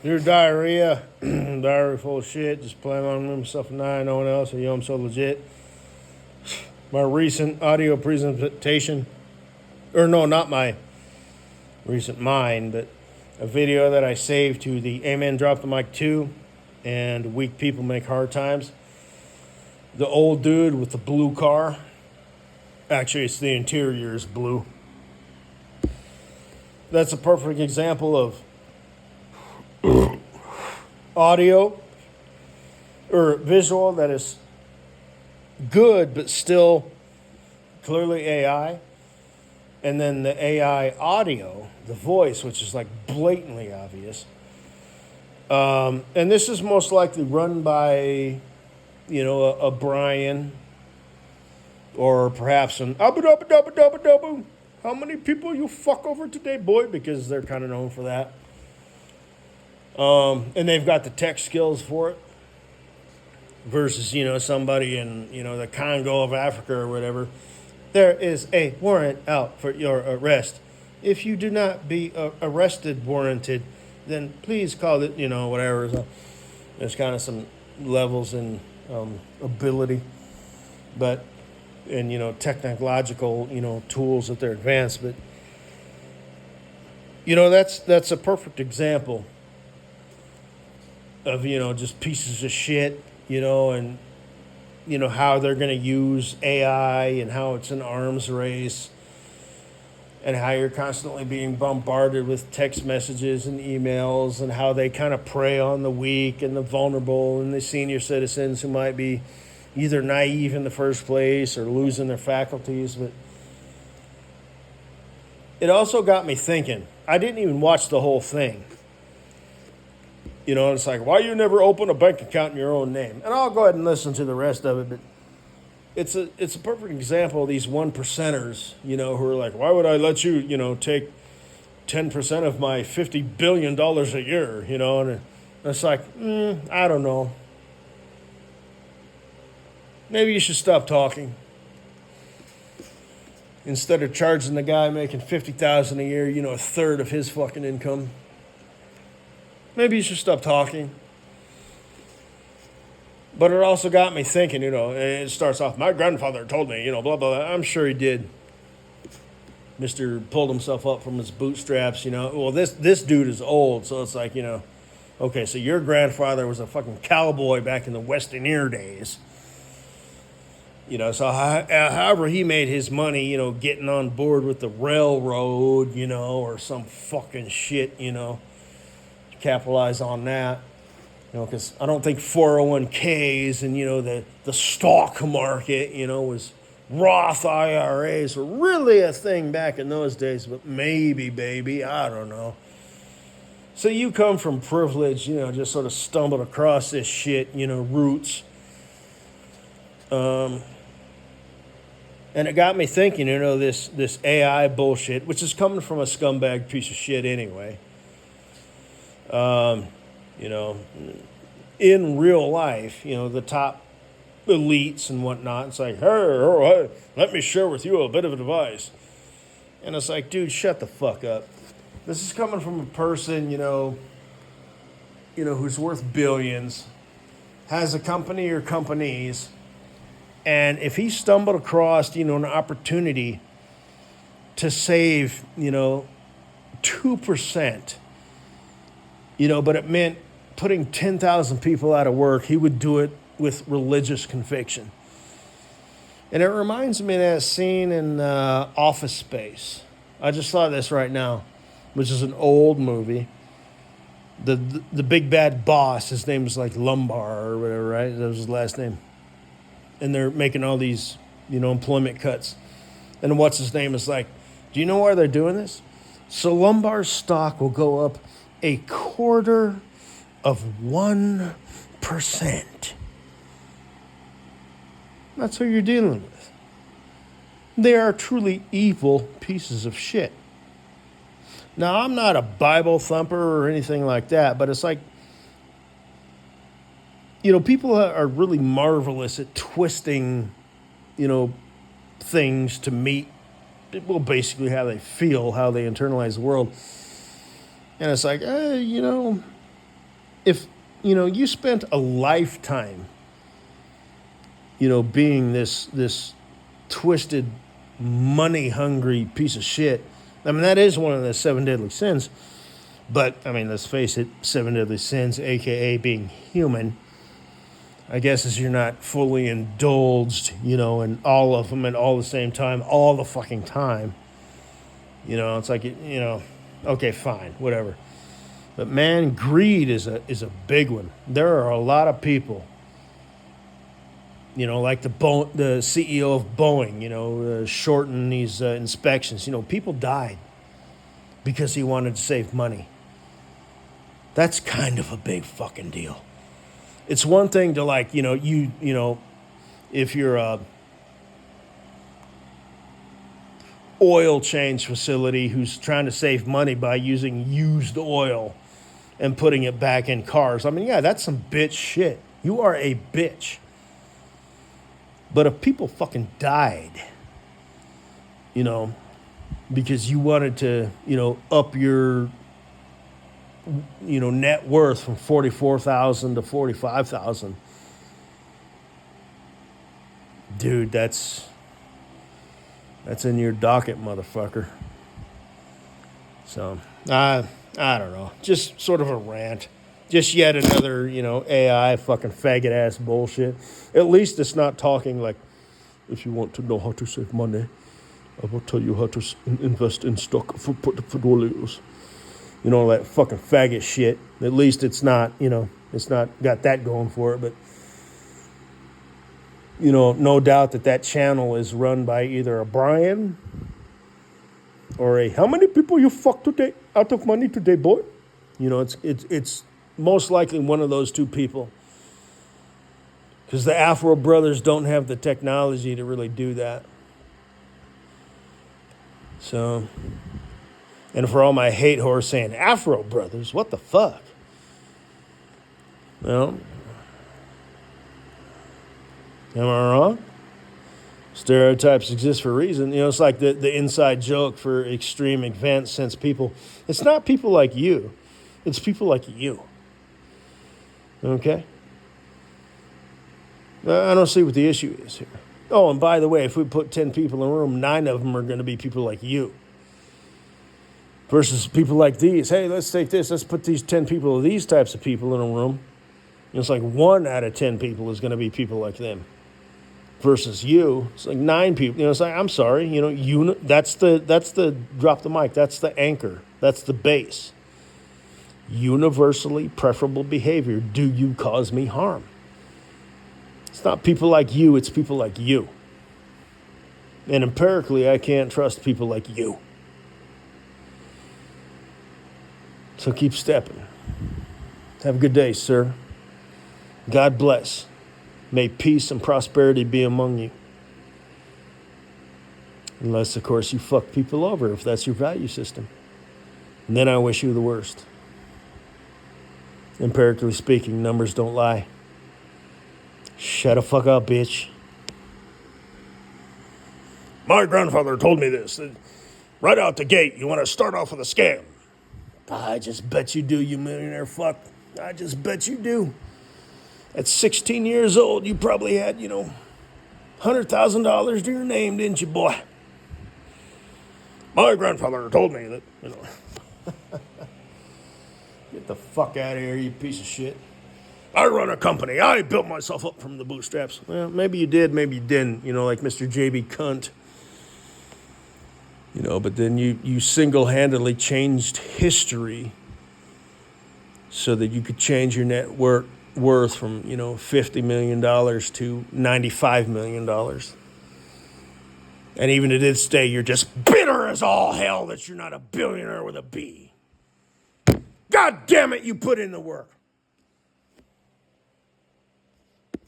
Your diarrhea, diarrhea full of shit, just plan on himself and I, no one else, I'm so legit. My recent audio presentation, or no, not my recent mine, but a video that I saved to the Amen Drop the Mic 2 and Weak People Make Hard Times. The old dude with the blue car. Actually, it's the interior is blue. That's a perfect example of audio or visual that is good but still clearly AI. And then the AI audio, the voice, which is like blatantly obvious. And this is most likely run by, a Brian or perhaps an abu. How many people you fuck over today, boy? Because they're kind of known for that. And they've got the tech skills for it. Versus, somebody in, the Congo of Africa or whatever. There is a warrant out for your arrest. If you do not be arrested warranted, then please call it, whatever. So there's kind of some levels in ability, but and technological tools that they're advanced. But that's a perfect example of just pieces of shit, and how they're going to use AI and how it's an arms race and how you're constantly being bombarded with text messages and emails and how they kind of prey on the weak and the vulnerable and the senior citizens who might be either naive in the first place or losing their faculties. But it also got me thinking. I didn't even watch the whole thing. It's like, why you never open a bank account in your own name? And I'll go ahead and listen to the rest of it, but it's a perfect example of these one percenters, who are like, why would I let you, take 10% of my $50 billion a year, and it's like, I don't know. Maybe you should stop talking. Instead of charging the guy making $50,000 a year, a third of his fucking income. Maybe you should stop talking. But it also got me thinking, it starts off, my grandfather told me, blah, blah, blah. I'm sure he did. Mr. pulled himself up from his bootstraps, Well, this dude is old, so it's like, okay, so your grandfather was a fucking cowboy back in the Westernier days. So however he made his money, getting on board with the railroad, or some fucking shit, capitalize on that, because I don't think 401ks and, the stock market, was Roth IRAs were really a thing back in those days, but maybe, baby, I don't know. So you come from privilege, just sort of stumbled across this shit, roots. And it got me thinking, this AI bullshit, which is coming from a scumbag piece of shit anyway. In real life, the top elites and whatnot, it's like, hey, let me share with you a bit of advice. And it's like, dude, shut the fuck up. This is coming from a person, who's worth billions, has a company or companies, and if he stumbled across, an opportunity to save, 2%, but it meant putting 10,000 people out of work, he would do it with religious conviction. And it reminds me of that scene in Office Space. I just saw this right now, which is an old movie. The big bad boss, his name is like Lumbar or whatever, right? That was his last name. And they're making all these, employment cuts. And what's his name is like, do you know why they're doing this? So Lumbar's stock will go up 0.25%. That's who you're dealing with. They are truly evil pieces of shit. Now, I'm not a Bible thumper or anything like that, but it's like, people are really marvelous at twisting, things to meet, well, basically how they feel, how they internalize the world. And it's like, if, you spent a lifetime, being this twisted, money-hungry piece of shit. I mean, that is one of the seven deadly sins. But, I mean, let's face it, seven deadly sins, a.k.a. being human, I guess is you're not fully indulged, in all of them at all the same time, all the fucking time. It's like, okay, fine, whatever. But, man, greed is a big one. There are a lot of people, like the CEO of Boeing, shorten these inspections. People died because he wanted to save money. That's kind of a big fucking deal. It's one thing to if you're a oil change facility who's trying to save money by using used oil and putting it back in cars. I mean, yeah, that's some bitch shit. You are a bitch. But if people fucking died, because you wanted to, up your, net worth from 44,000 to 45,000. Dude, that's in your docket, motherfucker. So, I don't know. Just sort of a rant. Just yet another, AI fucking faggot ass bullshit. At least it's not talking like, if you want to know how to save money, I will tell you how to invest in stock for portfolios. That fucking faggot shit. At least it's not, it's not got that going for it. But, no doubt that channel is run by either a Brian or a, how many people you fucked today out of money today, boy? It's most likely one of those two people. Because the Afro brothers don't have the technology to really do that. So, and for all my hate whores saying, Afro brothers, what the fuck? Well, am I wrong? Stereotypes exist for a reason. It's like the inside joke for extreme events, since people, it's not people like you, it's people like you. Okay? I don't see what the issue is here. Oh, and by the way, if we put 10 people in a room, 9 of them are going to be people like you. Versus people like these. Hey, let's take this. Let's put these 10 people, these types of people in a room. It's like 1 out of 10 people is going to be people like them. Versus you, it's like 9 people. It's like, I'm sorry, that's the drop the mic. That's the anchor. That's the base. Universally preferable behavior. Do you cause me harm? It's not people like you, it's people like you. And empirically, I can't trust people like you. So keep stepping. Have a good day, sir. God bless. May peace and prosperity be among you. Unless, of course, you fuck people over, if that's your value system. And then I wish you the worst. Empirically speaking, numbers don't lie. Shut the fuck up, bitch. My grandfather told me this. Right out the gate, you want to start off with a scam. I just bet you do, you millionaire fuck. I just bet you do. At 16 years old, you probably had, $100,000 to your name, didn't you, boy? My grandfather told me that, Get the fuck out of here, you piece of shit. I run a company. I built myself up from the bootstraps. Well, maybe you did, maybe you didn't, like Mr. J.B. Cunt. But then you single-handedly changed history so that you could change your net worth from, $50 million to $95 million. And even to this day, you're just bitter as all hell that you're not a billionaire with a B. God damn it, you put in the work.